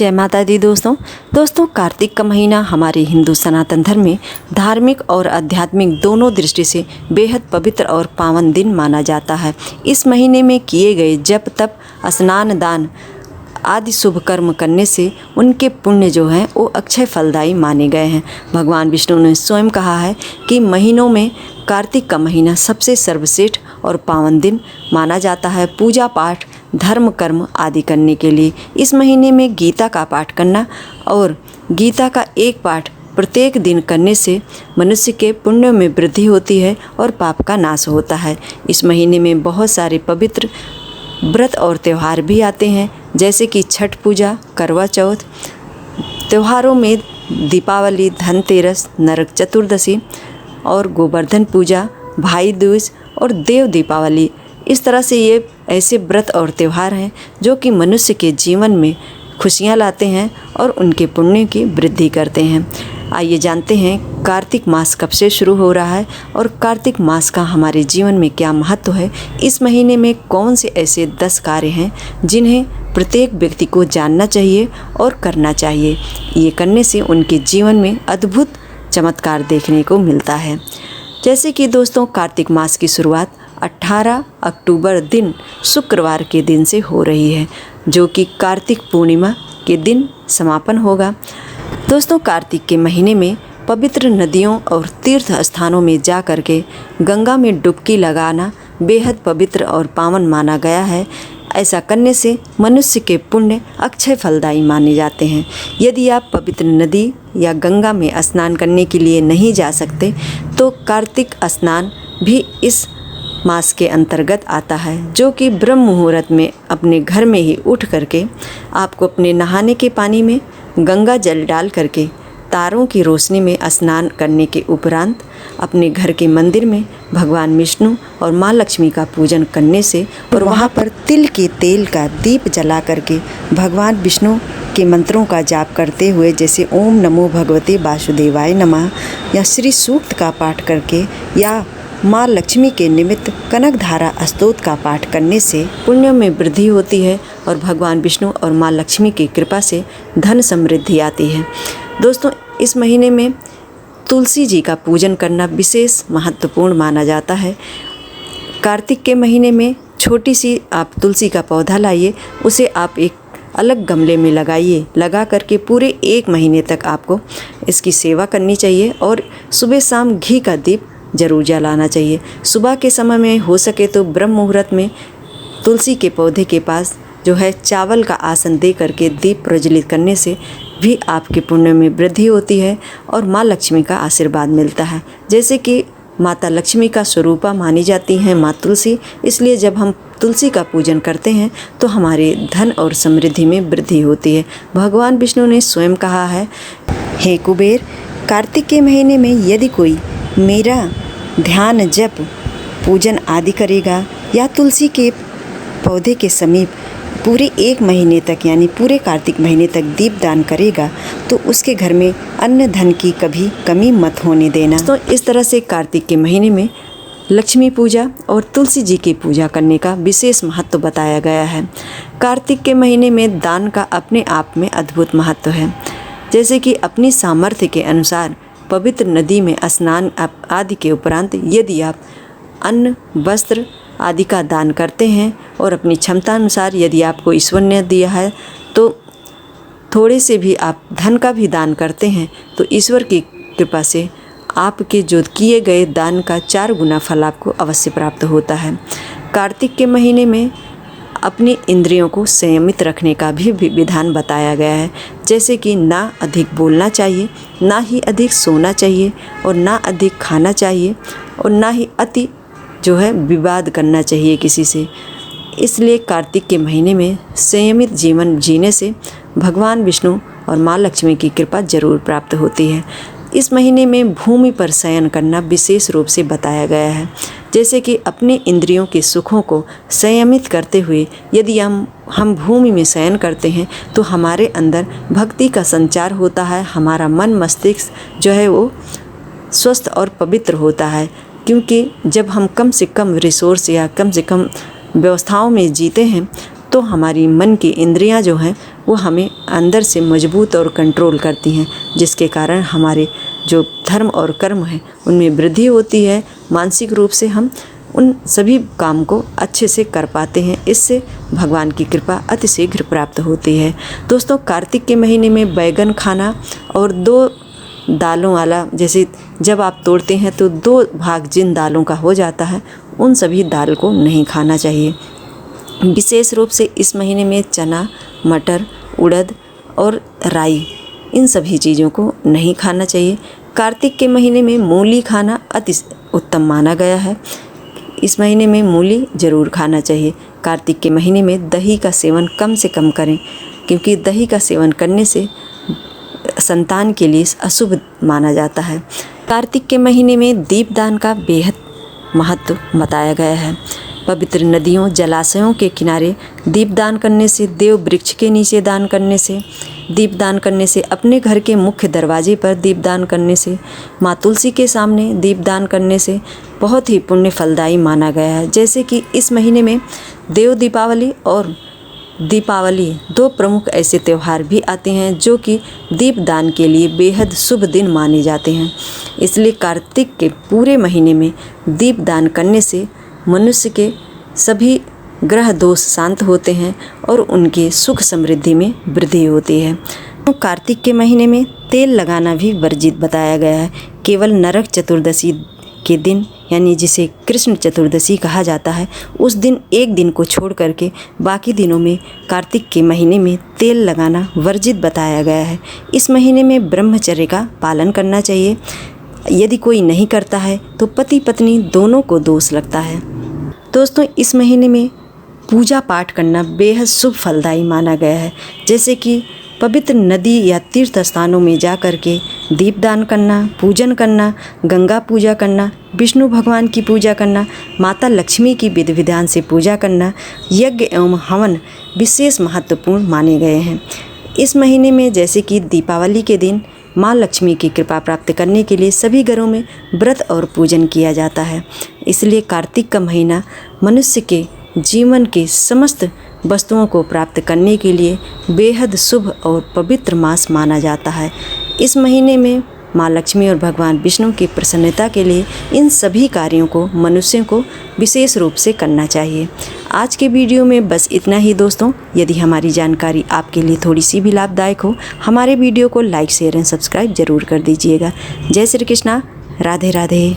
जय माता दी दोस्तों कार्तिक का महीना हमारे हिंदू सनातन धर्म में धार्मिक और आध्यात्मिक दोनों दृष्टि से बेहद पवित्र और पावन दिन माना जाता है। इस महीने में किए गए जप तप स्नान दान आदि शुभ कर्म करने से उनके पुण्य जो हैं वो अक्षय फलदायी माने गए हैं। भगवान विष्णु ने स्वयं कहा है कि महीनों में कार्तिक का महीना सबसे सर्वश्रेष्ठ और पावन दिन माना जाता है पूजा पाठ धर्म कर्म आदि करने के लिए। इस महीने में गीता का पाठ करना और गीता का एक पाठ प्रत्येक दिन करने से मनुष्य के पुण्य में वृद्धि होती है और पाप का नाश होता है। इस महीने में बहुत सारे पवित्र व्रत और त्यौहार भी आते हैं, जैसे कि छठ पूजा, करवा चौथ। त्योहारों में दीपावली, धनतेरस, नरक चतुर्दशी और गोवर्धन पूजा, भाई दूज और देव दीपावली। इस तरह से ये ऐसे व्रत और त्यौहार हैं जो कि मनुष्य के जीवन में खुशियाँ लाते हैं और उनके पुण्य की वृद्धि करते हैं। आइए जानते हैं कार्तिक मास कब से शुरू हो रहा है और कार्तिक मास का हमारे जीवन में क्या महत्व है। इस महीने में कौन से ऐसे 10 कार्य हैं जिन्हें प्रत्येक व्यक्ति को जानना चाहिए और करना चाहिए। ये करने से उनके जीवन में अद्भुत चमत्कार देखने को मिलता है। जैसे कि दोस्तों कार्तिक मास की शुरुआत 18 अक्टूबर दिन शुक्रवार के दिन से हो रही है, जो कि कार्तिक पूर्णिमा के दिन समापन होगा। दोस्तों कार्तिक के महीने में पवित्र नदियों और तीर्थ स्थानों में जा कर के गंगा में डुबकी लगाना बेहद पवित्र और पावन माना गया है। ऐसा करने से मनुष्य के पुण्य अक्षय फलदायी माने जाते हैं। यदि आप पवित्र नदी या गंगा में स्नान करने के लिए नहीं जा सकते तो कार्तिक स्नान भी इस मास के अंतर्गत आता है, जो कि ब्रह्म मुहूर्त में अपने घर में ही उठ करके आपको अपने नहाने के पानी में गंगा जल डाल करके तारों की रोशनी में स्नान करने के उपरांत अपने घर के मंदिर में भगवान विष्णु और माँ लक्ष्मी का पूजन करने से और वहाँ पर तिल के तेल का दीप जला करके भगवान विष्णु के मंत्रों का जाप करते हुए, जैसे ओम नमो भगवते वासुदेवाय नमः या श्री सूक्त का पाठ करके या माँ लक्ष्मी के निमित्त कनक धारा स्तोत्र का पाठ करने से पुण्य में वृद्धि होती है और भगवान विष्णु और माँ लक्ष्मी की कृपा से धन समृद्धि आती है। दोस्तों इस महीने में तुलसी जी का पूजन करना विशेष महत्वपूर्ण माना जाता है। कार्तिक के महीने में छोटी सी आप तुलसी का पौधा लाइए, उसे आप एक अलग गमले में लगाइए। लगा करके पूरे 1 महीने तक आपको इसकी सेवा करनी चाहिए और सुबह शाम घी का दीप जरूर जलाना चाहिए। सुबह के समय में हो सके तो ब्रह्म मुहूर्त में तुलसी के पौधे के पास जो है चावल का आसन दे करके दीप प्रज्वलित करने से भी आपके पुण्य में वृद्धि होती है और माँ लक्ष्मी का आशीर्वाद मिलता है। जैसे कि माता लक्ष्मी का स्वरूपा मानी जाती हैं माँ तुलसी, इसलिए जब हम तुलसी का पूजन करते हैं तो हमारे धन और समृद्धि में वृद्धि होती है। भगवान विष्णु ने स्वयं कहा है, हे कुबेर, कार्तिक के महीने में यदि कोई मेरा ध्यान जप पूजन आदि करेगा या तुलसी के पौधे के समीप पूरे 1 महीने तक यानी पूरे कार्तिक महीने तक दीपदान करेगा तो उसके घर में अन्न धन की कभी कमी मत होने देना। तो इस तरह से कार्तिक के महीने में लक्ष्मी पूजा और तुलसी जी की पूजा करने का विशेष महत्व बताया गया है। कार्तिक के महीने में दान का अपने आप में अद्भुत महत्व है। जैसे कि अपनी सामर्थ्य के अनुसार पवित्र नदी में स्नान आदि के उपरांत यदि आप अन्न वस्त्र आदि का दान करते हैं और अपनी क्षमता अनुसार यदि आपको ईश्वर ने दिया है तो थोड़े से भी आप धन का भी दान करते हैं तो ईश्वर की कृपा से आपके जो किए गए दान का 4 गुना फल आपको अवश्य प्राप्त होता है। कार्तिक के महीने में अपनी इंद्रियों को संयमित रखने का भी विधान बताया गया है। जैसे कि ना अधिक बोलना चाहिए, ना ही अधिक सोना चाहिए और ना अधिक खाना चाहिए और ना ही अति जो है विवाद करना चाहिए किसी से। इसलिए कार्तिक के महीने में संयमित जीवन जीने से भगवान विष्णु और माँ लक्ष्मी की कृपा जरूर प्राप्त होती है। इस महीने में भूमि पर शयन करना विशेष रूप से बताया गया है। जैसे कि अपने इंद्रियों के सुखों को संयमित करते हुए यदि हम भूमि में शयन करते हैं तो हमारे अंदर भक्ति का संचार होता है, हमारा मन मस्तिष्क जो है वो स्वस्थ और पवित्र होता है। क्योंकि जब हम कम से कम रिसोर्स या कम से कम व्यवस्थाओं में जीते हैं तो हमारी मन की इंद्रियां जो हैं वो हमें अंदर से मजबूत और कंट्रोल करती हैं, जिसके कारण हमारे जो धर्म और कर्म हैं उनमें वृद्धि होती है। मानसिक रूप से हम उन सभी काम को अच्छे से कर पाते हैं। इससे भगवान की कृपा अतिशीघ्र प्राप्त होती है। दोस्तों, कार्तिक के महीने में बैगन खाना और 2 दालों वाला, जैसे जब आप तोड़ते हैं तो 2 भाग जिन दालों का हो जाता है उन सभी दाल को नहीं खाना चाहिए। विशेष रूप से इस महीने में चना, मटर, उड़द और राई, इन सभी चीज़ों को नहीं खाना चाहिए। कार्तिक के महीने में मूली खाना अति उत्तम माना गया है। इस महीने में मूली ज़रूर खाना चाहिए। कार्तिक के महीने में दही का सेवन कम से कम करें, क्योंकि दही का सेवन करने से संतान के लिए अशुभ माना जाता है। कार्तिक के महीने में दीपदान का बेहद महत्व बताया गया है। पवित्र नदियों, जलाशयों के किनारे दीपदान करने से, देव वृक्ष के नीचे दान करने से, दीपदान करने से, अपने घर के मुख्य दरवाजे पर दीपदान करने से, माँ तुलसी के सामने दीपदान करने से बहुत ही पुण्य फलदायी माना गया है। जैसे कि इस महीने में देव दीपावली और दीपावली 2 प्रमुख ऐसे त्यौहार भी आते हैं जो कि दीपदान के लिए बेहद शुभ दिन माने जाते हैं। इसलिए कार्तिक के पूरे महीने में दीपदान करने से मनुष्य के सभी ग्रह दोष शांत होते हैं और उनके सुख समृद्धि में वृद्धि होती है। तो कार्तिक के महीने में तेल लगाना भी वर्जित बताया गया है। केवल नरक चतुर्दशी के दिन, यानी जिसे कृष्ण चतुर्दशी कहा जाता है, उस दिन एक दिन को छोड़ करके बाकी दिनों में कार्तिक के महीने में तेल लगाना वर्जित बताया गया है। इस महीने में ब्रह्मचर्य का पालन करना चाहिए। यदि कोई नहीं करता है तो पति पत्नी दोनों को दोष लगता है। दोस्तों, इस महीने में पूजा पाठ करना बेहद शुभ फलदायी माना गया है। जैसे कि पवित्र नदी या तीर्थ स्थानों में जा कर के दीपदान करना, पूजन करना, गंगा पूजा करना, विष्णु भगवान की पूजा करना, माता लक्ष्मी की विधि विधान से पूजा करना, यज्ञ एवं हवन विशेष महत्वपूर्ण माने गए हैं। इस महीने में जैसे कि दीपावली के दिन माँ लक्ष्मी की कृपा प्राप्त करने के लिए सभी घरों में व्रत और पूजन किया जाता है। इसलिए कार्तिक का महीना मनुष्य के जीवन के समस्त वस्तुओं को प्राप्त करने के लिए बेहद शुभ और पवित्र मास माना जाता है। इस महीने में माँ लक्ष्मी और भगवान विष्णु की प्रसन्नता के लिए इन सभी कार्यों को मनुष्यों को विशेष रूप से करना चाहिए। आज के वीडियो में बस इतना ही दोस्तों। यदि हमारी जानकारी आपके लिए थोड़ी सी भी लाभदायक हो, हमारे वीडियो को लाइक, शेयर एंड सब्सक्राइब जरूर कर दीजिएगा। जय श्री कृष्णा, राधे राधे।